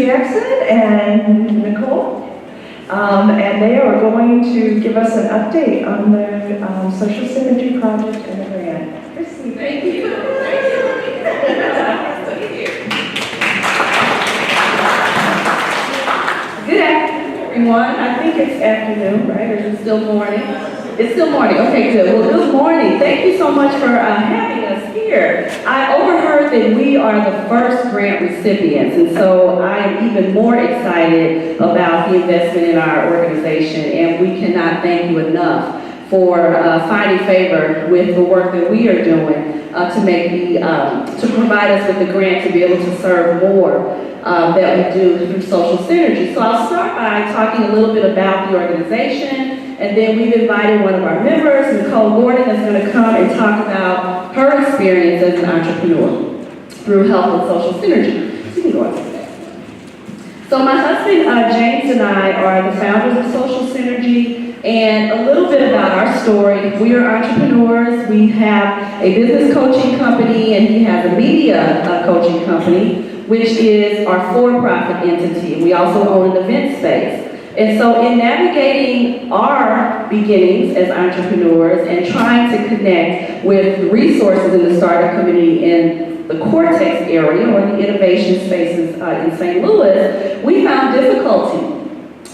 Jackson and Nicole. And they are going to give us an update on the Social Synergy Project and the grant. Kristy, Thank you. Good afternoon, everyone. I think it's afternoon, right? Or is it still morning? It's still morning. Okay, good. Well, good morning. Thank you so much for having us here. I overheard that we are the first grant recipients, and so I am even more excited about the investment in our organization, and we cannot thank you enough for finding favor with the work that we are doing to provide us with the grant to be able to serve more that we do through Social Synergy. So I'll start by talking a little bit about the organization, and then we've invited one of our members, Nicole Gordon, that's going to come and talk about her experience as an entrepreneur through Health and Social Synergy. So you can go on to that. So my husband, James, and I are the founders of Social Synergy. And a little bit about our story. We are entrepreneurs. We have a business coaching company, and he has a media coaching company, which is our for-profit entity. We also own an event space. And so in navigating our beginnings as entrepreneurs and trying to connect with resources in the startup community in the Cortex area or the innovation spaces in St. Louis, we found difficulty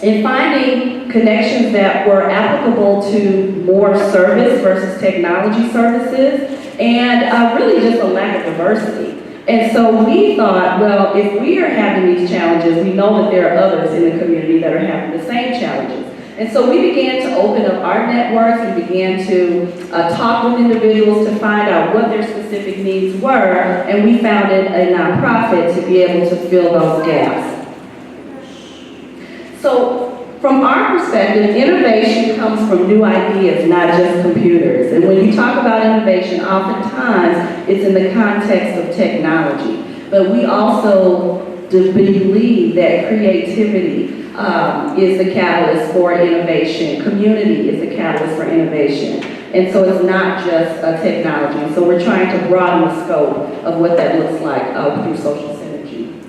in finding connections that were applicable to more service versus technology services, and really just a lack of diversity. And so we thought, well, if we are having these challenges, we know that there are others in the community that are having the same challenges. And so we began to open up our networks and began to talk with individuals to find out what their specific needs were, and we founded a nonprofit to be able to fill those gaps. So from our perspective, innovation comes from new ideas, not just computers. And when you talk about innovation, oftentimes it's in the context of technology. But we also believe that creativity is the catalyst for innovation. Community is the catalyst for innovation. And so it's not just technology. So we're trying to broaden the scope of what that looks like through Social Synergy.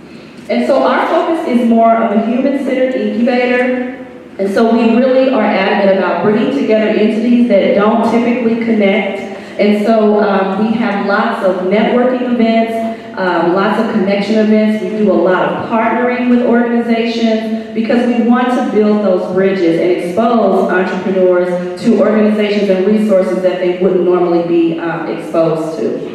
And so our focus is more of a human-centered incubator. And so we really are adamant about bringing together entities that don't typically connect. And so we have lots of networking events, lots of connection events. We do a lot of partnering with organizations because we want to build those bridges and expose entrepreneurs to organizations and resources that they wouldn't normally be exposed to.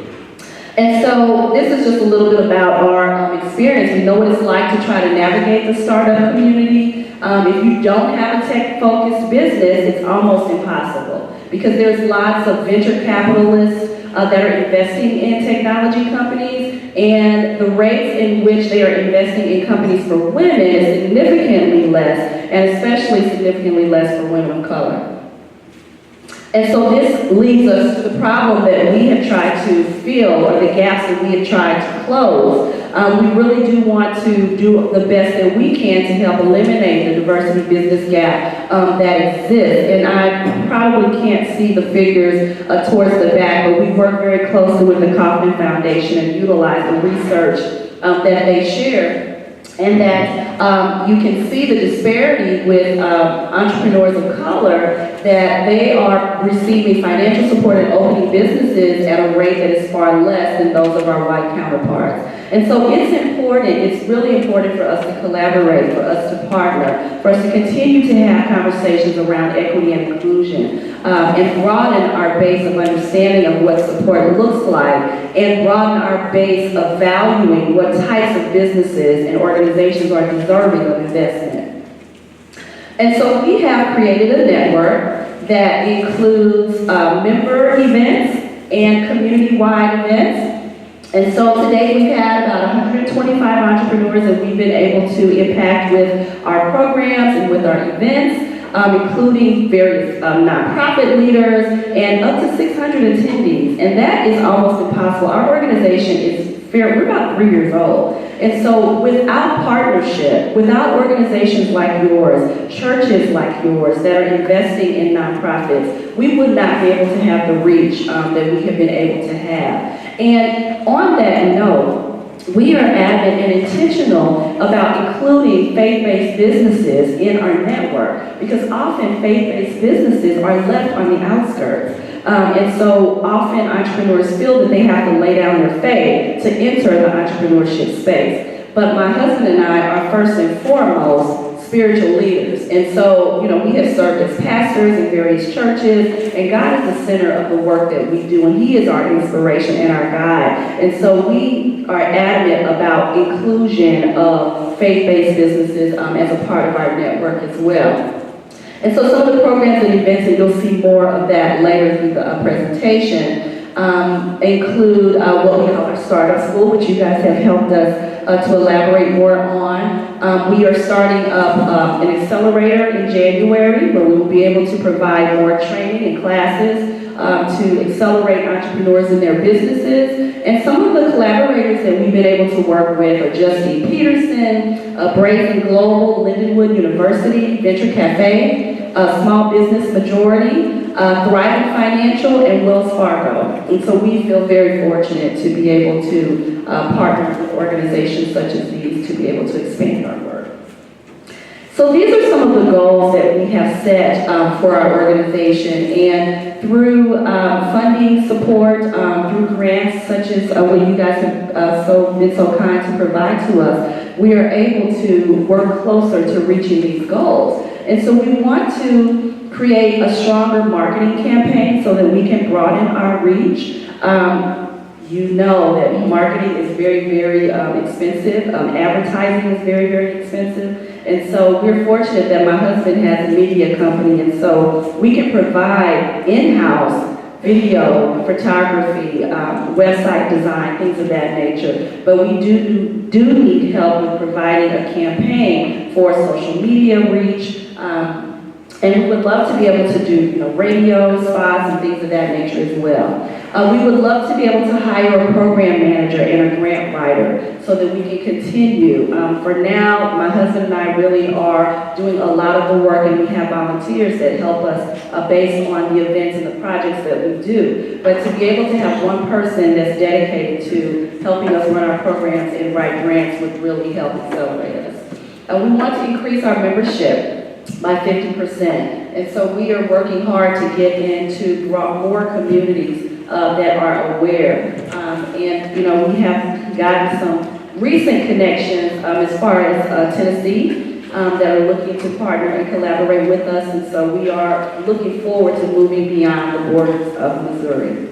And so this is just a little bit about our experience. We know what it's like to try to navigate the startup community. If you don't have a tech-focused business, it's almost impossible because there's lots of venture capitalists that are investing in technology companies, and the rates in which they are investing in companies for women is significantly less, and especially significantly less for women of color. And so this leads us to the problem that we have tried to fill, or the gaps that we have tried to close. We really do want to do the best that we can to help eliminate the diversity business gap that exists. And I probably can't see the figures towards the back, but we work very closely with the Kauffman Foundation and utilize the research that they share. And that you can see the disparity with entrepreneurs of color, that they are receiving financial support and opening businesses at a rate that is far less than those of our white counterparts. And so it's really important for us to collaborate, for us to partner, for us to continue to have conversations around equity and inclusion, and broaden our base of understanding of what support looks like, and broaden our base of valuing what types of businesses and organizations are deserving of investment. And so we have created a network that includes member events and community-wide events. And so today we've had about 125 entrepreneurs that we've been able to impact with our programs and with our events, including various nonprofit leaders and up to 600 attendees. And that is almost impossible. Our organization we're about 3 years old. And so without partnership, without organizations like yours, churches like yours that are investing in nonprofits, we would not be able to have the reach that we have been able to have. And on that note, we are adamant and intentional about including faith-based businesses in our network, because often faith-based businesses are left on the outskirts. And so often entrepreneurs feel that they have to lay down their faith to enter the entrepreneurship space. But my husband and I are first and foremost spiritual leaders. And so, we have served as pastors in various churches, and God is the center of the work that we do, and He is our inspiration and our guide. And so we are adamant about inclusion of faith-based businesses as a part of our network as well. And so some of the programs and events, and you'll see more of that later through the presentation, include what we call our startup school, which you guys have helped us to elaborate more on. We are starting up an accelerator in January, where we will be able to provide more training and classes to accelerate entrepreneurs in their businesses. And some of the collaborators that we've been able to work with are Justine Peterson, Brazen Global, Lindenwood University, Venture Cafe, Small Business Majority, Thriving Financial, and Wells Fargo. And so we feel very fortunate to be able to partner with organizations such as these to be able to expand our work. So these are some of the goals that we have set for our organization, and through funding support, through grants such as what you guys have been so kind to provide to us, we are able to work closer to reaching these goals. And so we want to create a stronger marketing campaign so that we can broaden our reach. You know that marketing is very, very expensive. Advertising is very, very expensive. And so we're fortunate that my husband has a media company, and so we can provide in-house video, photography, website design, things of that nature. But we do need help with providing a campaign for social media reach. And we would love to be able to do, radio spots and things of that nature as well. We would love to be able to hire a program manager and a grant writer so that we can continue. For now, my husband and I really are doing a lot of the work, and we have volunteers that help us based on the events and the projects that we do. But to be able to have one person that's dedicated to helping us run our programs and write grants would really help accelerate us. We want to increase our membership by 50%. And so we are working hard to get into more communities that are aware. And we have gotten some recent connections as far as Tennessee that are looking to partner and collaborate with us. And so we are looking forward to moving beyond the borders of Missouri.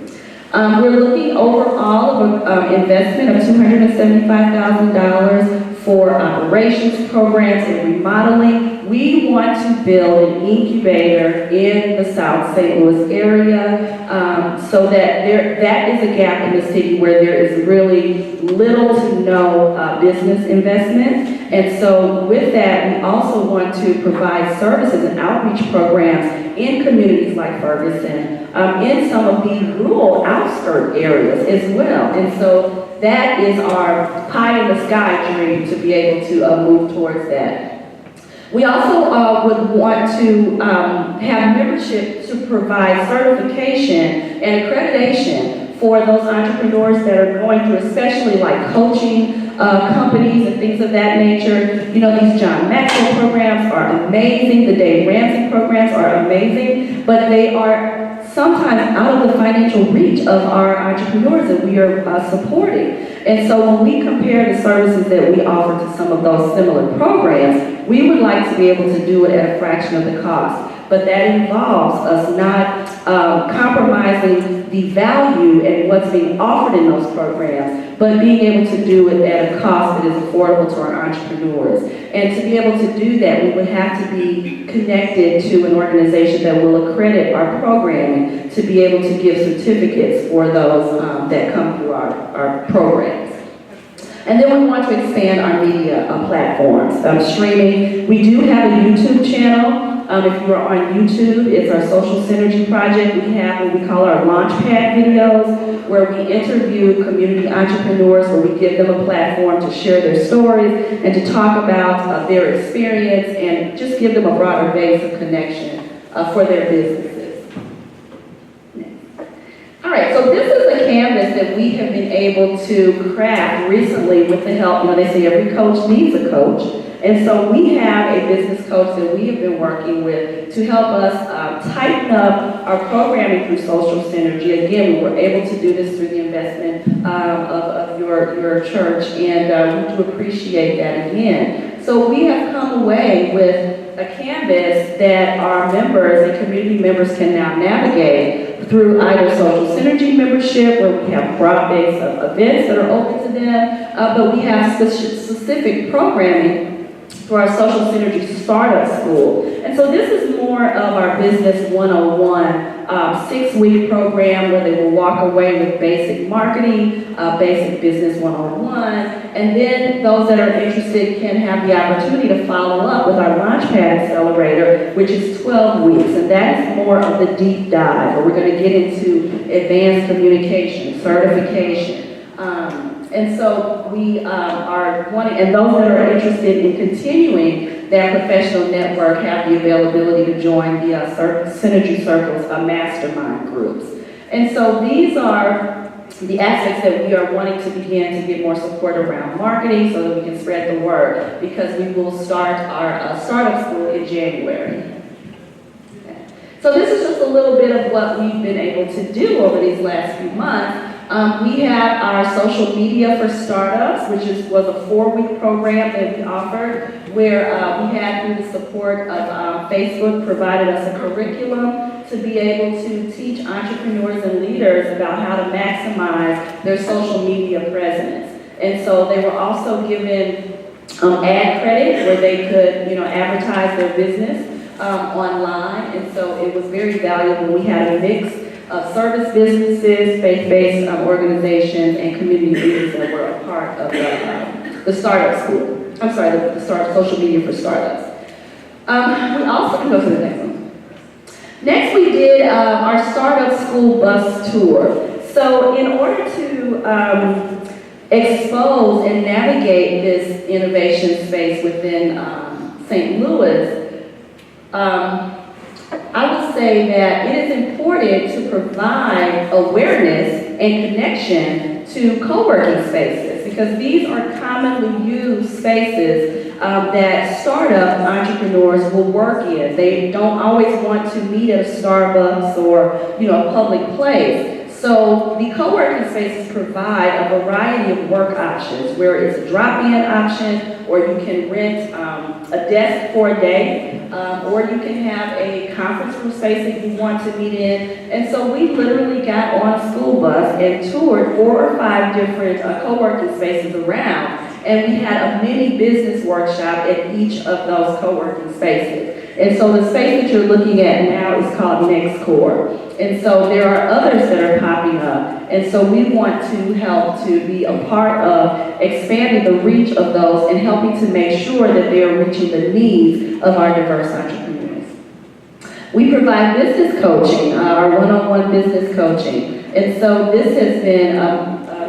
We're looking overall of an investment of $275,000 for operations, programs, and remodeling. We want to build an incubator in the South St. Louis area so that that is a gap in the city where there is really little to no business investment. And so with that, we also want to provide services and outreach programs in communities like Ferguson, in some of the rural outskirt areas as well. And so that is our pie in the sky dream, to be able to move towards that. We also would want to have membership to provide certification and accreditation for those entrepreneurs that are going through, especially like coaching companies and things of that nature. These John Maxwell programs are amazing. The Dave Ramsey programs are amazing, but they are sometimes out of the financial reach of our entrepreneurs that we are supporting. And so when we compare the services that we offer to some of those similar programs, we would like to be able to do it at a fraction of the cost. But that involves us not compromising the value and what's being offered in those programs, but being able to do it at a cost that is affordable to our entrepreneurs. And to be able to do that, we would have to be connected to an organization that will accredit our programming to be able to give certificates for those that come through our programs. And then we want to expand our media platforms. Streaming, we do have a YouTube channel. If you are on YouTube, it's our Social Synergy Project. We have what we call our Launchpad videos, where we interview community entrepreneurs, where we give them a platform to share their stories and to talk about their experience and just give them a broader base of connection for their businesses. All right, so this is a canvas that we have been able to craft recently with the help, they say every coach needs a coach. And so we have a business coach that we have been working with to help us tighten up our programming through social synergy. Again, we were able to do this through the investment of your church, and we do appreciate that again. So we have come away with a canvas that our members and community members can now navigate through either social synergy membership, where we have broad-based events that are open to them, but we have specific programming for our Social Synergy Startup School. And so this is more of our Business 101 6-week program where they will walk away with basic marketing, basic business 101, and then those that are interested can have the opportunity to follow up with our Launchpad Accelerator, which is 12 weeks, and that is more of the deep dive, where we're going to get into advanced communication, certification. And so we are wanting, and those that are interested in continuing their professional network have the availability to join the Synergy Circles mastermind groups. And so these are the aspects that we are wanting to begin to get more support around marketing so that we can spread the word, because we will start our startup school in January. Okay. So this is just a little bit of what we've been able to do over these last few months. We have our social media for startups, which was a 4-week program that we offered, where we had, through the support of Facebook, provided us a curriculum to be able to teach entrepreneurs and leaders about how to maximize their social media presence. And so they were also given ad credit where they could, advertise their business online. And so it was very valuable. We had a mix of service businesses, faith-based organizations, and community leaders that were a part of the startup school. I'm sorry, the social media for startups. We also can go to the next one. Next, we did our startup school bus tour. So in order to expose and navigate this innovation space within St. Louis, I would say that it is important to provide awareness and connection to co-working spaces, because these are commonly used spaces that startup entrepreneurs will work in. They don't always want to meet at a Starbucks or a public place. So the co-working spaces provide a variety of work options, where it's a drop-in option, or you can rent a desk for a day, or you can have a conference room space that you want to meet in. And so we literally got on a school bus and toured 4 or 5 different co-working spaces around, and we had a mini business workshop at each of those co-working spaces. And so the space that you're looking at now is called Next Core. And so there are others that are popping up. And so we want to help to be a part of expanding the reach of those and helping to make sure that they are reaching the needs of our diverse entrepreneurs. We provide business coaching, our one-on-one business coaching. And so this has been,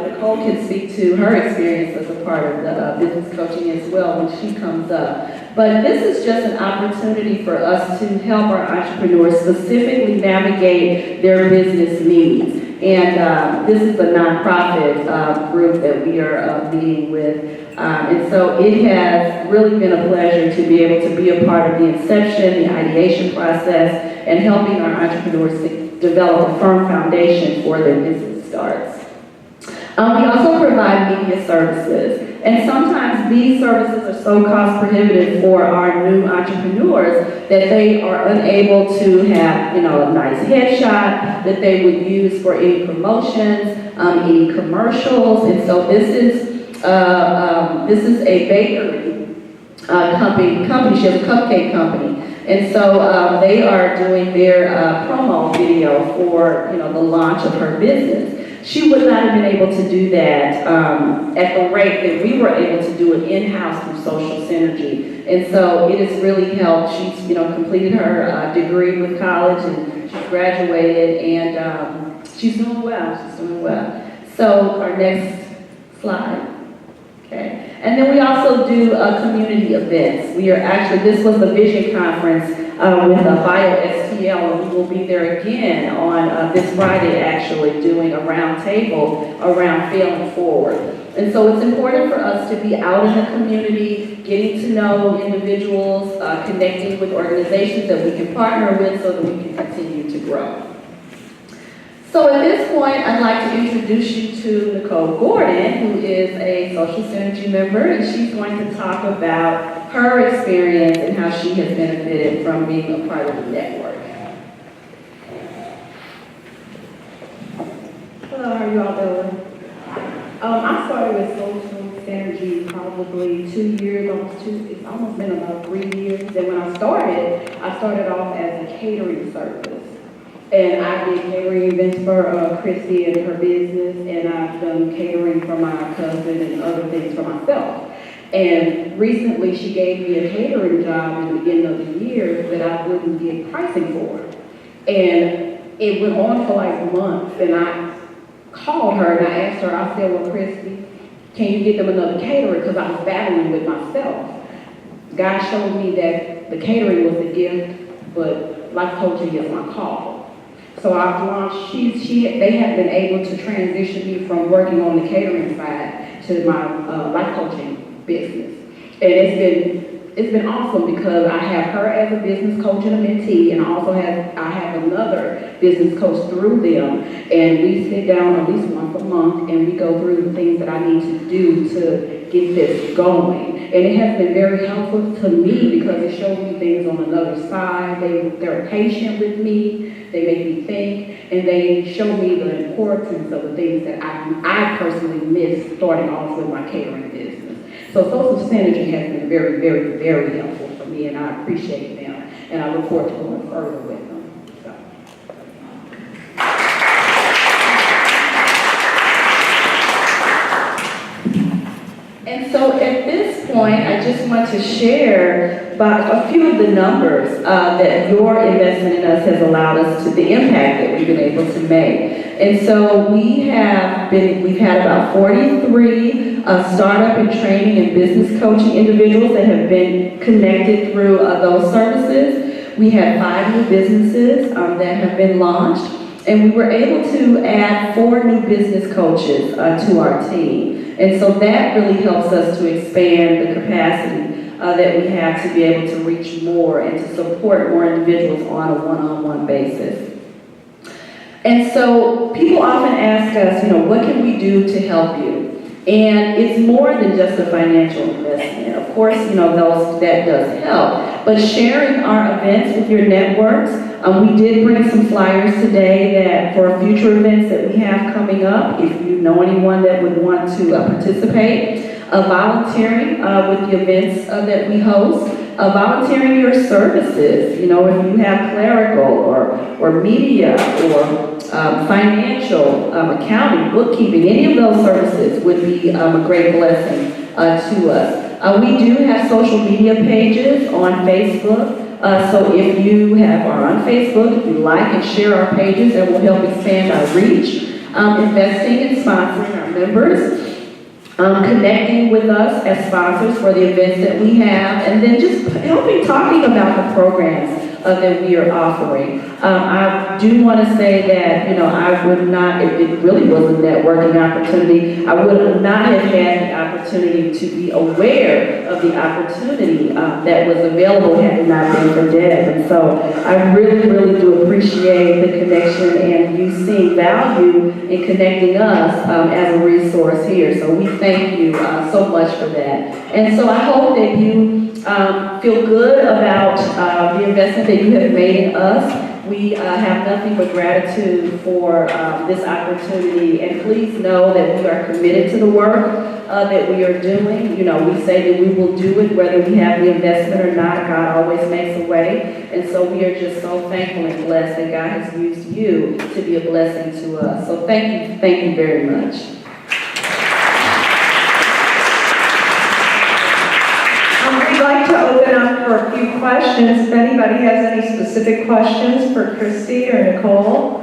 Nicole can speak to her experience as a part of the business coaching as well when she comes up. But this is just an opportunity for us to help our entrepreneurs specifically navigate their business needs. And this is a nonprofit group that we are meeting with. And so it has really been a pleasure to be able to be a part of the inception, the ideation process, and helping our entrepreneurs to develop a firm foundation for their business starts. We also provide media services. And sometimes these services are so cost prohibitive for our new entrepreneurs that they are unable to have, a nice headshot that they would use for any promotions, any commercials. And so this is a bakery company. She has a cupcake company. And so they are doing their promo video for, the launch of her business. She would not have been able to do that at the rate that we were able to do it in-house through social synergy. And so it has really helped. She's, completed her degree with college, and she's graduated, and she's doing well. So our next slide, okay. And then we also do community events. This was the Vision Conference with BioSTL, and we will be there again on this Friday, actually, doing a round table around failing forward. And so it's important for us to be out in the community, getting to know individuals, connecting with organizations that we can partner with so that we can continue to grow. So at this point, I'd like to introduce you to Nicole Gordon, who is a social synergy member, and she's going to talk about her experience and how she has benefited from being a part of the network. Hello, how are you all doing? I started with social synergy probably 2 years, it's almost been about 3 years. And when I started off as a catering service. And I did catering events for Kristy and her business, and I've done catering for my cousin and other things for myself. And recently she gave me a catering job at the beginning of the year that I wouldn't get pricing for. And it went on for like months, and I called her and I asked her, I said, well, Kristy, can you get them another caterer? Because I was battling with myself. God showed me that the catering was a gift, but life coaching is my call. So I've launched, they have been able to transition me from working on the catering side to my life coaching business. And it's been awesome because I have her as a business coach and a mentee, and I have another business coach through them. And we sit down at least once a month and we go through the things that I need to do to get this going. And it has been very helpful to me because it shows me things on another side. They're patient with me. They make me think, and they show me the importance of the things that I personally missed starting off with my catering business. So social synergy has been very, very, very helpful for me, and I appreciate them, and I look forward to going further with them. So. And so at this point, I just want to share about a few of the numbers that your investment in us has allowed us to, the impact that we've been able to make. And so we've had about 43 startup and training and business coaching individuals that have been connected through those services. We had 5 new businesses that have been launched, and we were able to add 4 new business coaches to our team. And so that really helps us to expand the capacity that we have to be able to reach more and to support more individuals on a one-on-one basis. And so people often ask us, what can we do to help you? And it's more than just a financial investment. Of course, that does help. But sharing our events with your networks, we did bring some flyers today that for future events that we have coming up, if you know anyone that would want to participate, volunteering with the events that we host, volunteering your services, if you have clerical or media or financial, accounting, bookkeeping, any of those services would be a great blessing to us. We do have social media pages on Facebook. So if you are on Facebook, if you like and share our pages, that will help expand our reach. Investing and sponsoring our members. Connecting with us as sponsors for the events that we have, and then just talking about the programs that we are offering. I do want to say that, I would not, it really was a networking opportunity. I would not have had the opportunity to be aware of the opportunity that was available had it not been for Deb. And so I really, really do appreciate the connection and you seeing value in connecting us as a resource here. So we thank you so much for that. And so I hope that you feel good about the investment that you have made in us. We have nothing but gratitude for this opportunity, and please know that we are committed to the work that we are doing. We say that we will do it whether we have the investment or not. God always makes a way, and so we are just so thankful and blessed that God has used you to be a blessing to us. So thank you very much. We'd like to open up for a few questions. If anybody has any specific questions for Kristy or Nicole.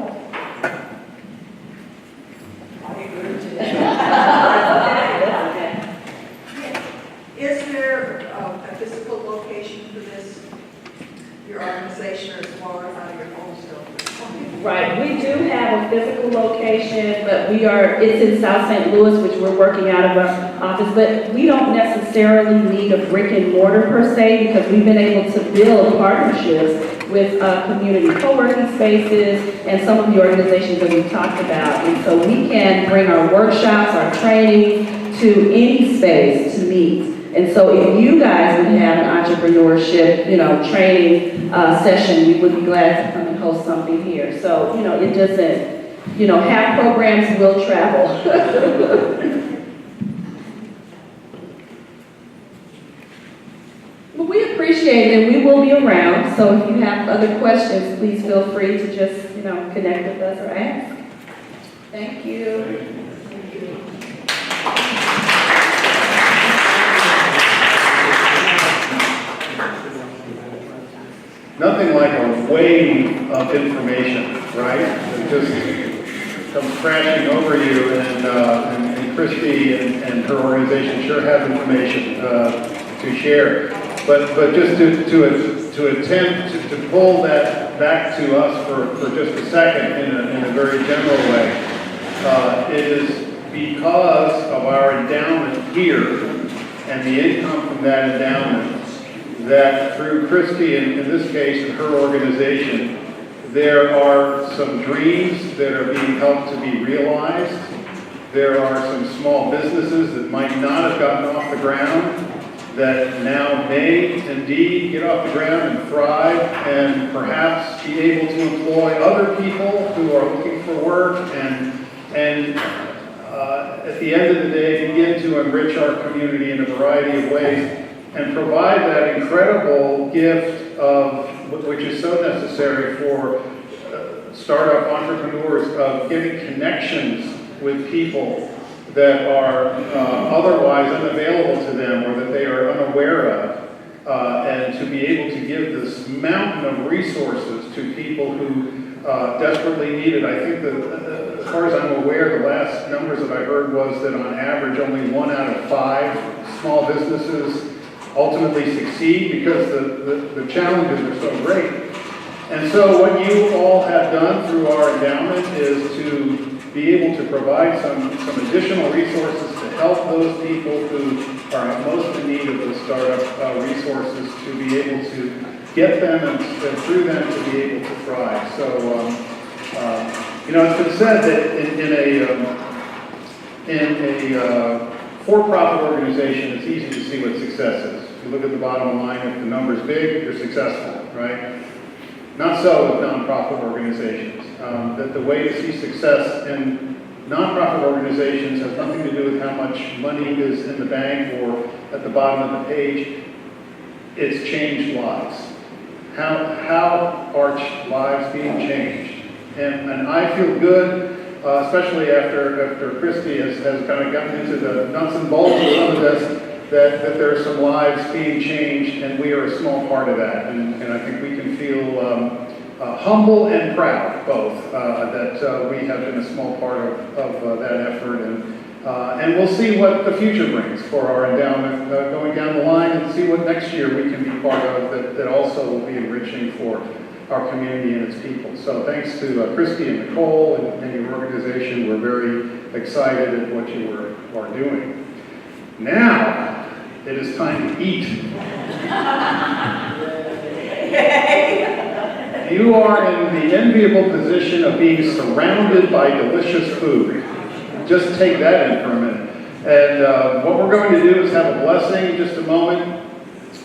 it's in South St. Louis, which we're working out of our office, but we don't necessarily need a brick and mortar per se, because we've been able to build partnerships with community co-working spaces and some of the organizations that we've talked about. And so we can bring our workshops, our training to any space to meet. And so if you guys would have an entrepreneurship, training session, we would be glad to come and host something here. So, it doesn't, have programs will travel. Well, we appreciate it, and we will be around. So if you have other questions, please feel free to just, connect with us or ask. Thank you. Nothing like a wave of information, right? It just comes crashing over you, and Kristy and her organization sure have information to share. But just to attempt to pull that back to us for just a second in a very general way, it is because of our endowment here and the income from that endowment that through Kristy, in this case, and her organization, there are some dreams that are being helped to be realized. There are some small businesses that might not have gotten off the ground that now may indeed get off the ground and thrive and perhaps be able to employ other people who are looking for work and at the end of the day begin to enrich our community in a variety of ways and provide that incredible gift of, which is so necessary for startup entrepreneurs, of giving connections with people that are otherwise unavailable to them or that they are unaware of, and to be able to give this mountain of resources to people who desperately need it. I think that, as far as I'm aware, the last numbers that I heard was that on average only 1 out of 5 small businesses ultimately succeed because the challenges are so great. And so what you all have done through our endowment is to be able to provide some additional resources to help those people who are most in need of the startup resources, to be able to get them and through them to be able to thrive. So, it's been said that in a for-profit organization, it's easy to see what success is. If you look at the bottom line, if the number's big, you're successful, right? Not so with nonprofit organizations. That the way to see success in nonprofit organizations has nothing to do with how much money is in the bank or at the bottom of the page. It's changed lives. How are lives being changed? And I feel good, especially after Kristy has kind of gotten into the nuts and bolts of some of this, that there are some lives being changed, and we are a small part of that. And I think we can feel humble and proud, both, that we have been a small part of that effort. And we'll see what the future brings for our endowment going down the line, and see what next year we can be part of that also will be enriching for our community and its people. So thanks to Kristy and Nicole and your organization. We're very excited at what you are doing. Now, it is time to eat. You are in the enviable position of being surrounded by delicious food. Just take that in for a minute. And what we're going to do is have a blessing in just a moment,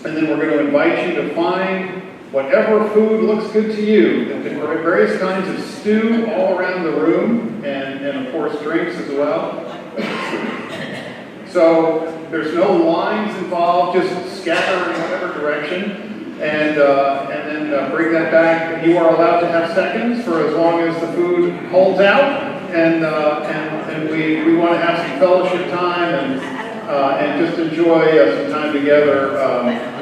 and then we're going to invite you to find whatever food looks good to you. There are various kinds of stew all around the room, and of course drinks as well. So there's no lines involved, just scatter in whatever direction, and then bring that back. You are allowed to have seconds for as long as the food holds out, and we want to have some fellowship time and just enjoy some time together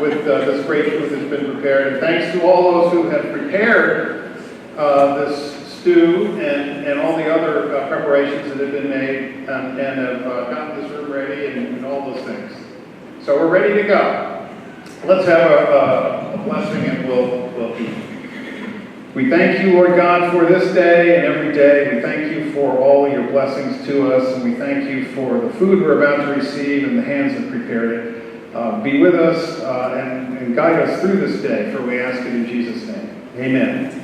with this great food that's been prepared. And thanks to all those who have prepared this stew and all the other preparations that have been made and have gotten this room ready and all those things. So we're ready to go. Let's have a blessing and we'll eat. We thank you, Lord God, for this day and every day. We thank you for all your blessings to us, and we thank you for the food we're about to receive and the hands that prepared it. Be with us and guide us through this day, for we ask it in Jesus' name. Amen.